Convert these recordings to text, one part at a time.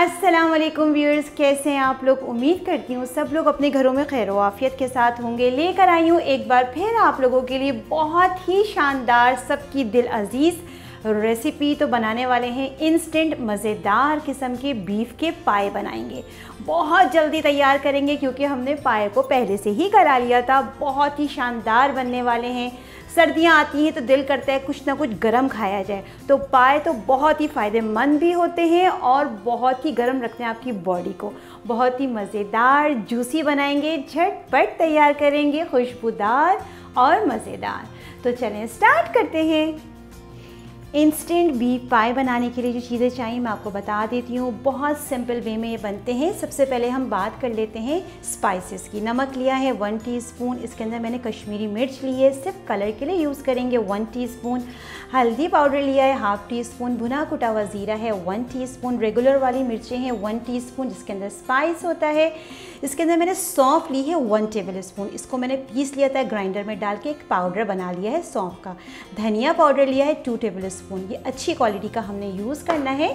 अस्सलाम वालेकुम व्यूअर्स, कैसे हैं आप लोग। उम्मीद करती हूँ सब लोग अपने घरों में खैर व आफियत के साथ होंगे। लेकर आई हूँ एक बार फिर आप लोगों के लिए बहुत ही शानदार, सबकी दिल अजीज़ रेसिपी। तो बनाने वाले हैं इंस्टेंट मज़ेदार किस्म के बीफ के पाए बनाएंगे। बहुत जल्दी तैयार करेंगे क्योंकि हमने पाए को पहले से ही करा लिया था। बहुत ही शानदार बनने वाले हैं। सर्दियाँ आती हैं तो दिल करता है कुछ ना कुछ गरम खाया जाए, तो पाए तो बहुत ही फ़ायदेमंद भी होते हैं और बहुत ही गरम रखते हैं आपकी बॉडी को। बहुत ही मज़ेदार जूसी बनाएंगे, झटपट तैयार करेंगे, खुशबूदार और मज़ेदार। तो चलें स्टार्ट करते हैं। इंस्टेंट बीफ पाए बनाने के लिए जो चीज़ें चाहिए मैं आपको बता देती हूँ। बहुत सिंपल वे में ये बनते हैं। सबसे पहले हम बात कर लेते हैं स्पाइसेस की। नमक लिया है 1 टीस्पून, इसके अंदर मैंने कश्मीरी मिर्च ली है, सिर्फ कलर के लिए यूज़ करेंगे 1 टीस्पून। हल्दी पाउडर लिया है 1/2 टीस्पून। भुना कुटा हुआ ज़ीरा है 1 टीस्पून। रेगुलर वाली मिर्चें हैं 1 टीस्पून जिसके अंदर स्पाइस होता है। इसके अंदर मैंने सौंफ ली है 1 टेबल स्पून, इसको मैंने पीस लिया था ग्राइंडर में डाल के, एक पाउडर बना लिया है सौंफ का। धनिया पाउडर लिया है 2 टेबल स्पून, ये अच्छी क्वालिटी का हमने यूज़ करना है।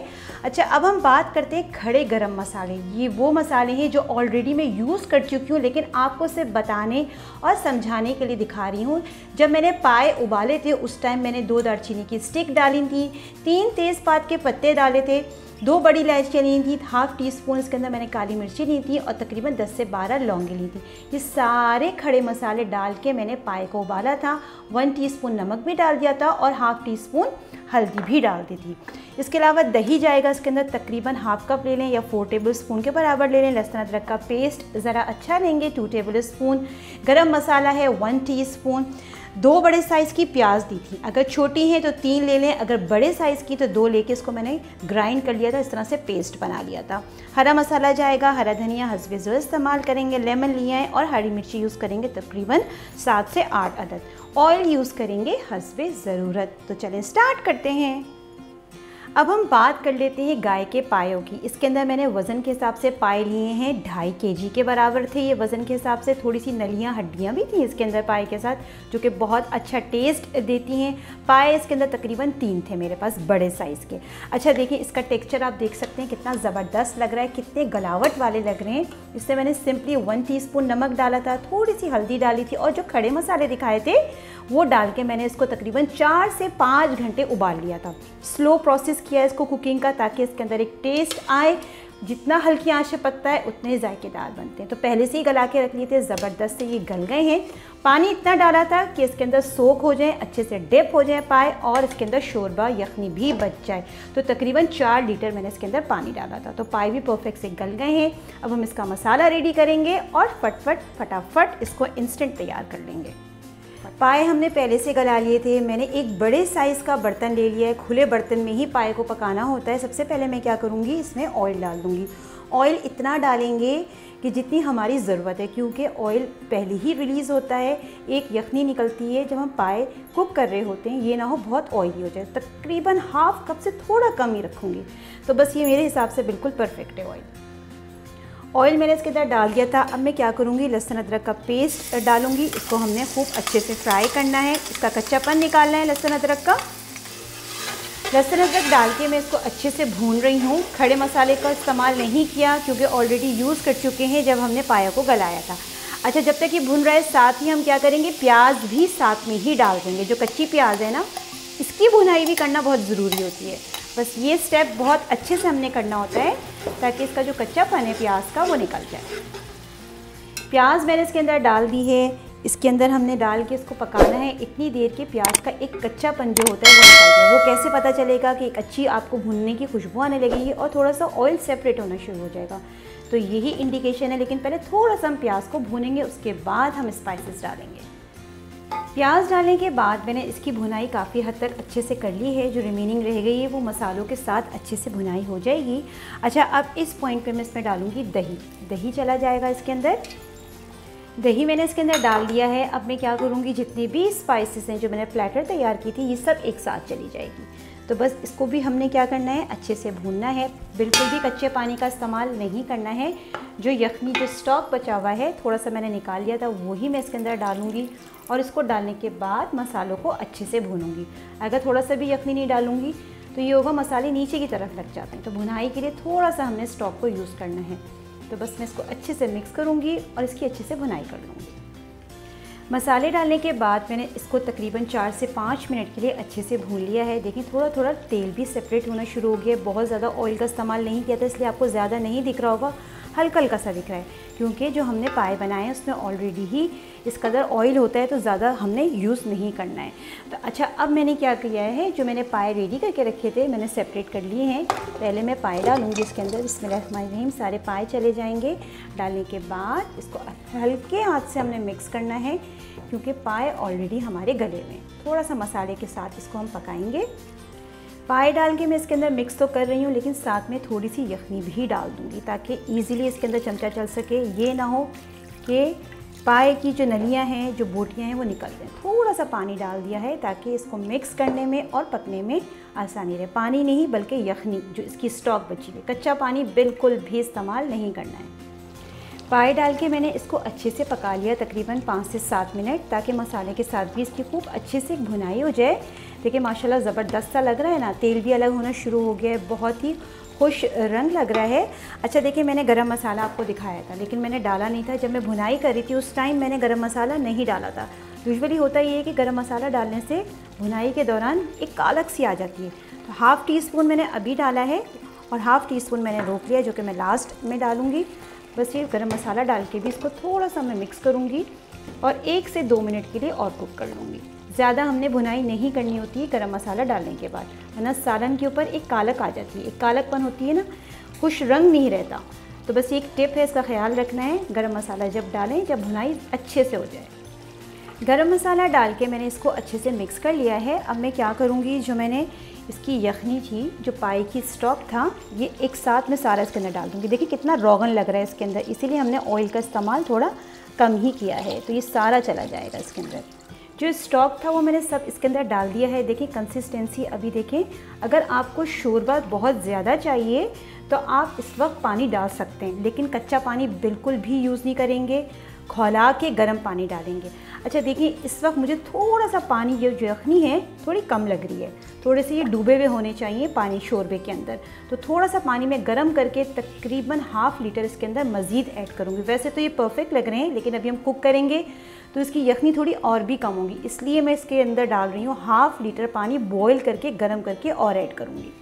अच्छा, अब हम बात करते हैं खड़े गरम मसाले। ये वो मसाले हैं जो ऑलरेडी मैं यूज़ कर चुकी हूँ, लेकिन आपको सिर्फ बताने और समझाने के लिए दिखा रही हूँ। जब मैंने पाए उबाले थे उस टाइम मैंने 2 दालचीनी की स्टिक डाली थी, 3 तेज़पात के पत्ते डाले थे, 2 बड़ी इलायचियाँ ली थी, 1/2 टीस्पून इसके अंदर मैंने काली मिर्ची ली थी और तकरीबन 10 से 12 लौंगी ली थी। ये सारे खड़े मसाले डाल के मैंने पाए को उबाला था। 1 टीस्पून नमक भी डाल दिया था और 1/2 टीस्पून हल्दी भी डाल दी थी। इसके अलावा दही जाएगा इसके अंदर, तकरीबन 1/2 कप ले लें या 4 टेबल स्पून के बराबर ले लें। लहसुन अदरक का पेस्ट ज़रा अच्छा लेंगे 2 टेबल स्पून। गरम मसाला है 1 टीस्पून। 2 बड़े साइज़ की प्याज दी थी, अगर छोटी हैं तो 3 ले लें, अगर बड़े साइज़ की तो 2 लेके इसको मैंने ग्राइंड कर लिया था, इस तरह से पेस्ट बना लिया था। हरा मसाला जाएगा, हरा धनिया हस्बे ज़रूरत इस्तेमाल करेंगे। लेमन लिया है और हरी मिर्ची यूज़ करेंगे तकरीबन 7 से 8 अदद। ऑयल यूज़ करेंगे हस्बे ज़रूरत। तो चलें स्टार्ट करते हैं। अब हम बात कर लेते हैं गाय के पायों की। इसके अंदर मैंने वज़न के हिसाब से पाए लिए हैं, 2.5 केजी के बराबर थे ये वज़न के हिसाब से। थोड़ी सी नलियाँ हड्डियाँ भी थी इसके अंदर पाए के साथ, जो कि बहुत अच्छा टेस्ट देती हैं। पाए इसके अंदर तकरीबन 3 थे मेरे पास बड़े साइज़ के। अच्छा देखिए, इसका टेक्सचर आप देख सकते हैं कितना ज़बरदस्त लग रहा है, कितने गलावट वाले लग रहे हैं। इससे मैंने सिंपली 1 टीस्पून नमक डाला था, थोड़ी सी हल्दी डाली थी और जो खड़े मसाले दिखाए थे वो डाल के मैंने इसको तकरीबन 4 से 5 घंटे उबाल लिया था। स्लो प्रोसेस किया इसको कुकिंग का, ताकि इसके अंदर एक टेस्ट आए। जितना हल्की आंच पे पकता है उतने जायकेदार बनते हैं। तो पहले से ही गला के रख लिए थे, ज़बरदस्त से ये गल गए हैं। पानी इतना डाला था कि इसके अंदर सोख हो जाए, अच्छे से डिप हो जाए पाए और इसके अंदर शोरबा यखनी भी बच जाए। तो तकरीबन 4 लीटर मैंने इसके अंदर पानी डाला था। तो पाए भी परफेक्ट से गल गए हैं। अब हम इसका मसाला रेडी करेंगे और फटाफट इसको इंस्टेंट तैयार कर लेंगे। पाए हमने पहले से गला लिए थे। मैंने एक बड़े साइज़ का बर्तन ले लिया है, खुले बर्तन में ही पाए को पकाना होता है। सबसे पहले मैं क्या करूँगी, इसमें ऑयल डाल दूँगी। ऑयल इतना डालेंगे कि जितनी हमारी ज़रूरत है, क्योंकि ऑयल पहले ही रिलीज़ होता है। एक यखनी निकलती है जब हम पाए कुक कर रहे होते हैं, ये ना हो बहुत ऑयली हो जाए। तकरीबन 1/2 कप से थोड़ा कम ही रखूँगी, तो बस ये मेरे हिसाब से बिल्कुल परफेक्ट है। ऑयल मैंने इसके अंदर डाल दिया था। अब मैं क्या करूँगी, लहसुन अदरक का पेस्ट डालूँगी। इसको हमने खूब अच्छे से फ्राई करना है, इसका कच्चापन निकालना है लहसुन अदरक का। लहसुन अदरक डाल के मैं इसको अच्छे से भून रही हूँ। खड़े मसाले का इस्तेमाल नहीं किया क्योंकि ऑलरेडी यूज़ कर चुके हैं जब हमने पाया को गलाया था। अच्छा, जब तक ये भून रहा है साथ ही हम क्या करेंगे, प्याज भी साथ में ही डाल देंगे। जो कच्ची प्याज है ना, इसकी भुनाई भी करना बहुत ज़रूरी होती है। बस ये स्टेप बहुत अच्छे से हमने करना होता है ताकि इसका जो कच्चापन है प्याज का वो निकल जाए। प्याज मैंने इसके अंदर डाल दी है। इसके अंदर हमने डाल के इसको पकाना है इतनी देर के प्याज का एक कच्चापन जो होता है वो निकल जाए। वो कैसे पता चलेगा कि एक अच्छी आपको भुनने की खुशबू आने लगेगी और थोड़ा सा ऑयल सेपरेट होना शुरू हो जाएगा, तो यही इंडिकेशन है। लेकिन पहले थोड़ा सा हम प्याज को भूनेंगे, उसके बाद हम स्पाइसेस डालेंगे। प्याज डालने के बाद मैंने इसकी भुनाई काफ़ी हद तक अच्छे से कर ली है। जो रिमेनिंग रह गई है वो मसालों के साथ अच्छे से भुनाई हो जाएगी। अच्छा, अब इस पॉइंट पे मैं इसमें डालूँगी दही। दही चला जाएगा इसके अंदर। दही मैंने इसके अंदर डाल दिया है। अब मैं क्या करूँगी, जितने भी स्पाइसेस हैं जो मैंने प्लेटर तैयार की थी, ये सब एक साथ चली जाएगी। तो बस इसको भी हमने क्या करना है, अच्छे से भूनना है। बिल्कुल भी कच्चे पानी का इस्तेमाल नहीं करना है। जो यखनी जो स्टॉक बचा हुआ है थोड़ा सा मैंने निकाल लिया था, वही मैं इसके अंदर डालूँगी और इसको डालने के बाद मसालों को अच्छे से भूनूँगी। अगर थोड़ा सा भी यखनी नहीं डालूँगी तो ये होगा मसाले नीचे की तरफ लग जाते हैं। तो भुनाई के लिए थोड़ा सा हमने स्टॉक को यूज़ करना है। तो बस मैं इसको अच्छे से मिक्स करूँगी और इसकी अच्छे से भुनाई कर लूँगी। मसाले डालने के बाद मैंने इसको तकरीबन 4 से 5 मिनट के लिए अच्छे से भून लिया है। देखिए थोड़ा थोड़ा तेल भी सेपरेट होना शुरू हो गया है। बहुत ज़्यादा ऑयल का इस्तेमाल नहीं किया था, इसलिए आपको ज़्यादा नहीं दिख रहा होगा, हल्का हल्का सा दिख रहा है, क्योंकि जो हमने पाए बनाए हैं उसमें ऑलरेडी ही इस कदर ऑयल होता है, तो ज़्यादा हमने यूज़ नहीं करना है। तो अच्छा, अब मैंने क्या किया है, जो मैंने पाए रेडी करके रखे थे मैंने सेपरेट कर लिए हैं। पहले मैं पाए डालूँगी इसके अंदर। बिस्मिल्लाहिर्रहमानिर्रहीम। सारे पाए चले जाएंगे। डालने के बाद इसको हल्के हाथ से हमने मिक्स करना है, क्योंकि पाए ऑलरेडी हमारे गले में। थोड़ा सा मसाले के साथ इसको हम पकाएंगे। पाए डाल के मैं इसके अंदर मिक्स तो कर रही हूँ, लेकिन साथ में थोड़ी सी यखनी भी डाल दूँगी, ताकि ईज़िली इसके अंदर चमचा चल सके। ये ना हो कि पाए की जो नलियाँ हैं, जो बोटियाँ हैं, वो निकल जाएँ। थोड़ा सा पानी डाल दिया है ताकि इसको मिक्स करने में और पकने में आसानी रहे। पानी नहीं बल्कि यखनी, जो इसकी स्टॉक बची है। कच्चा पानी बिल्कुल भी इस्तेमाल नहीं करना है। पाए डाल के मैंने इसको अच्छे से पका लिया तकरीबन 5 से 7 मिनट, ताकि मसाले के साथ भी इसकी खूब अच्छे से भुनाई हो जाए। देखिए माशाल्लाह ज़बरदस्त सा लग रहा है ना, तेल भी अलग होना शुरू हो गया है, बहुत ही खुश रंग लग रहा है। अच्छा देखिए, मैंने गरम मसाला आपको दिखाया था, लेकिन मैंने डाला नहीं था। जब मैं भुनाई कर रही थी उस टाइम मैंने गरम मसाला नहीं डाला था। यूजुअली होता ये है कि गरम मसाला डालने से भुनाई के दौरान एक कालक सी आ जाती है। तो हाफ़ टी स्पून मैंने अभी डाला है और हाफ़ टी स्पून मैंने रोक लिया, जो कि मैं लास्ट में डालूँगी। बस ये गरम मसाला डाल के भी इसको थोड़ा सा मैं मिक्स करूँगी और 1 से 2 मिनट के लिए और कुक कर लूँगी। ज़्यादा हमने भुनाई नहीं करनी होती है गरम मसाला डालने के बाद, वरना सालन के ऊपर एक कालक आ जाती है, एक कालकपन होती है ना, खुश रंग नहीं रहता। तो बस एक टिप है, इसका ख्याल रखना है। गरम मसाला जब डालें जब भुनाई अच्छे से हो जाए। गरम मसाला डाल के मैंने इसको अच्छे से मिक्स कर लिया है। अब मैं क्या करूँगी, जो मैंने इसकी यखनी थी, जो पाई की स्टॉक था, ये एक साथ में सारा इसके अंदर डाल दूँगी। देखिए कितना रोगन लग रहा है इसके अंदर, इसीलिए हमने ऑयल का इस्तेमाल थोड़ा कम ही किया है। तो ये सारा चला जाएगा इसके अंदर। जो स्टॉक था वो मैंने सब इसके अंदर डाल दिया है। देखिए कंसिस्टेंसी अभी देखें। अगर आपको शोरबा बहुत ज़्यादा चाहिए तो आप इस वक्त पानी डाल सकते हैं, लेकिन कच्चा पानी बिल्कुल भी यूज़ नहीं करेंगे, खौला के गर्म पानी डालेंगे। अच्छा देखिए, इस वक्त मुझे थोड़ा सा पानी, ये जो यखनी है थोड़ी कम लग रही है, थोड़े से ये डूबे हुए होने चाहिए पानी शोरबे के अंदर। तो थोड़ा सा पानी में गर्म करके तकरीबन ½ लीटर इसके अंदर मज़ीद ऐड करूँगी। वैसे तो ये परफेक्ट लग रहे हैं, लेकिन अभी हम कुक करेंगे तो इसकी यखनी थोड़ी और भी कम होगी, इसलिए मैं इसके अंदर डाल रही हूँ ½ लीटर पानी बॉयल करके गर्म करके और ऐड करूँगी।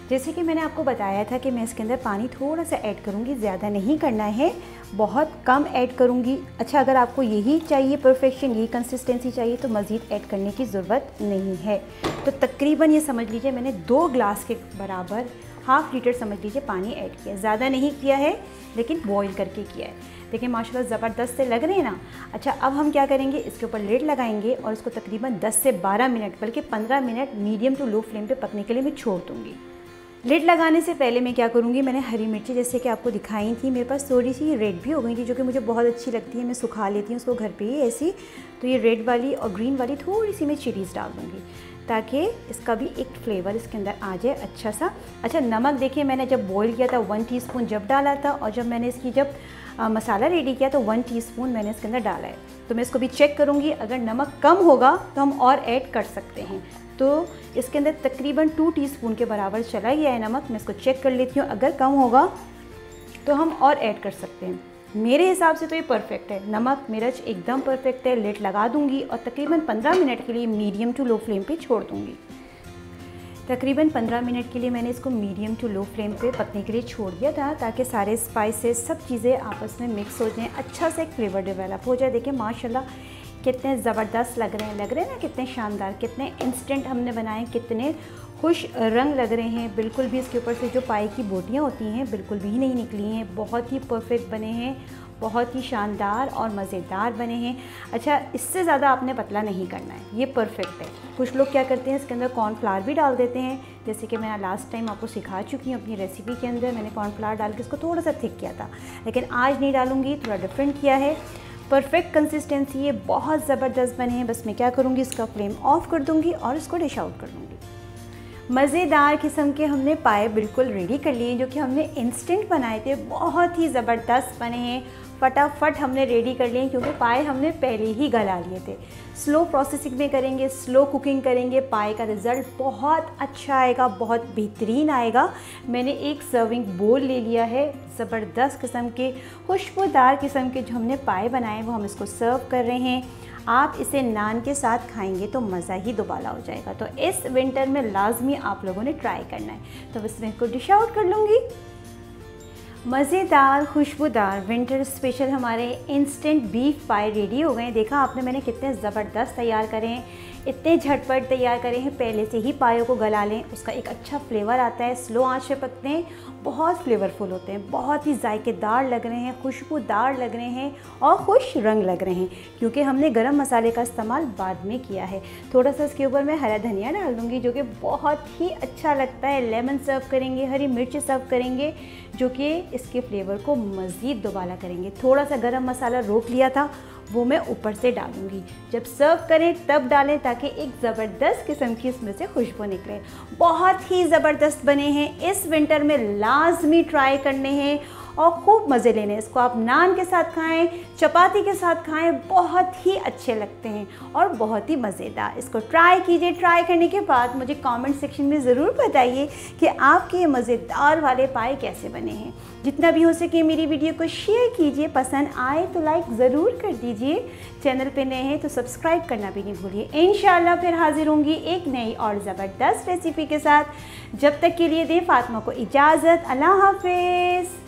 जैसे कि मैंने आपको बताया था कि मैं इसके अंदर पानी थोड़ा सा ऐड करूँगी, ज़्यादा नहीं करना है, बहुत कम ऐड करूँगी। अच्छा, अगर आपको यही चाहिए परफेक्शन, यही कंसिस्टेंसी चाहिए, तो मज़ीद ऐड करने की ज़रूरत नहीं है। तो तकरीबन ये समझ लीजिए मैंने 2 ग्लास के बराबर ½ लीटर समझ लीजिए पानी ऐड किया। ज़्यादा नहीं किया है, लेकिन बॉईल करके किया है। देखिए माशाल्लाह ज़बरदस्त से लग रहे हैं ना। अच्छा, अब हम क्या करेंगे, इसके ऊपर लिड लगाएंगे और इसको तकरीबन 10 से 12 मिनट बल्कि 15 minute medium to low flame पे पकने के लिए मैं छोड़ दूँगी। लिड लगाने से पहले मैं क्या करूँगी, मैंने हरी मिर्ची जैसे कि आपको दिखाई थी, मेरे पास थोड़ी सी रेड भी हो गई थी, जो कि मुझे बहुत अच्छी लगती है, मैं सुखा लेती हूँ उसको घर पे ही ऐसी। तो ये रेड वाली और ग्रीन वाली थोड़ी सी मैं चिलीज़ डाल दूँगी, ताकि इसका भी एक फ्लेवर इसके अंदर आ जाए अच्छा सा। अच्छा, नमक देखिए, मैंने जब बॉईल किया था 1 टीस्पून जब डाला था, और जब मैंने इसकी जब मसाला रेडी किया तो 1 टीस्पून मैंने इसके अंदर डाला है। तो मैं इसको भी चेक करूँगी, अगर नमक कम होगा तो हम और ऐड कर सकते हैं। तो इसके अंदर तकरीबन 2 टीस्पून के बराबर चला गया है नमक। मैं इसको चेक कर लेती हूँ, अगर कम होगा तो हम और ऐड कर सकते हैं। मेरे हिसाब से तो ये परफेक्ट है, नमक मिर्च एकदम परफेक्ट है। लिड लगा दूंगी और तकरीबन 15 मिनट के लिए मीडियम टू लो फ्लेम पे छोड़ दूंगी। तकरीबन 15 मिनट के लिए मैंने इसको मीडियम टू लो फ्लेम पे पकने के लिए छोड़ दिया था, ताकि सारे स्पाइसेस सब चीज़ें आपस में मिक्स हो जाएं, अच्छा सा एक फ्लेवर डेवलप हो जाए। देखिए माशाल्लाह कितने ज़बरदस्त लग रहे हैं ना, कितने शानदार, कितने इंस्टेंट हमने बनाए, कितने खुश रंग लग रहे हैं। बिल्कुल भी इसके ऊपर से जो पाई की बोटियाँ होती हैं बिल्कुल भी नहीं निकली हैं, बहुत ही परफेक्ट बने हैं, बहुत ही शानदार और मज़ेदार बने हैं। अच्छा, इससे ज़्यादा आपने पतला नहीं करना है, ये परफेक्ट है। कुछ लोग क्या करते हैं, इसके अंदर कॉर्नफ्लावर भी डाल देते हैं, जैसे कि मैं लास्ट टाइम आपको सिखा चुकी हूँ अपनी रेसिपी के अंदर। मैंने कॉर्नफ्लावर डाल के इसको थोड़ा सा थिक किया था, लेकिन आज नहीं डालूँगी, थोड़ा डिफरेंट किया है। परफेक्ट कंसिस्टेंसी, ये बहुत ज़बरदस्त बने हैं। बस मैं क्या करूँगी, इसका फ्लेम ऑफ कर दूँगी और इसको डिश आउट कर दूँगी। मज़ेदार किस्म के हमने पाए बिल्कुल रेडी कर लिए, जो कि हमने इंस्टेंट बनाए थे। बहुत ही ज़बरदस्त बने हैं, फटाफट हमने रेडी कर लिए क्योंकि पाए हमने पहले ही गला लिए थे। स्लो प्रोसेसिंग में करेंगे, स्लो कुकिंग करेंगे, पाए का रिज़ल्ट बहुत अच्छा आएगा, बहुत बेहतरीन आएगा। मैंने एक सर्विंग बोल ले लिया है, ज़बरदस्त किस्म के खुशबूदार किस्म के जो हमने पाए बनाए वो हम इसको सर्व कर रहे हैं। आप इसे नान के साथ खाएंगे तो मज़ा ही दोबाला हो जाएगा। तो इस विंटर में लाजमी आप लोगों ने ट्राई करना है। तो बस मैं इसको डिश आउट कर लूँगी। मज़ेदार खुशबूदार विंटर स्पेशल हमारे इंस्टेंट बीफ पाए रेडी हो गए हैं। देखा आपने मैंने कितने ज़बरदस्त तैयार करे हैं, इतने झटपट तैयार करे हैं। पहले से ही पायों को गला लें, उसका एक अच्छा फ्लेवर आता है। स्लो आंच पे पकते हैं, बहुत फ्लेवरफुल होते हैं, बहुत ही जायकेदार लग रहे हैं, खुशबूदार लग रहे हैं और खुश रंग लग रहे हैं, क्योंकि हमने गरम मसाले का इस्तेमाल बाद में किया है। थोड़ा सा इसके ऊपर मैं हरा धनिया डाल दूँगी जो कि बहुत ही अच्छा लगता है। लेमन सर्व करेंगे, हरी मिर्च सर्व करेंगे जो कि इसके फ्लेवर को मज़ीद दोबाला करेंगे। थोड़ा सा गरम मसाला रोक लिया था वो मैं ऊपर से डालूंगी। जब सर्व करें तब डालें ताकि एक ज़बरदस्त किस्म की इसमें से खुशबू निकले। बहुत ही ज़बरदस्त बने हैं, इस विंटर में लाजमी ट्राई करने हैं और खूब मज़े लेने। इसको आप नान के साथ खाएं, चपाती के साथ खाएं, बहुत ही अच्छे लगते हैं और बहुत ही मज़ेदार। इसको ट्राई कीजिए। ट्राई करने के बाद मुझे कमेंट सेक्शन में ज़रूर बताइए कि आपके ये मज़ेदार वाले पाए कैसे बने हैं। जितना भी हो सके मेरी वीडियो को शेयर कीजिए, पसंद आए तो लाइक ज़रूर कर दीजिए। चैनल पे नए हैं तो सब्सक्राइब करना भी नहीं भूलिए। इंशाल्लाह फिर हाजिर होंगी एक नई और ज़बरदस्त रेसिपी के साथ। जब तक के लिए दें फातिमा को इजाज़त। अल्लाह हाफ़िज़।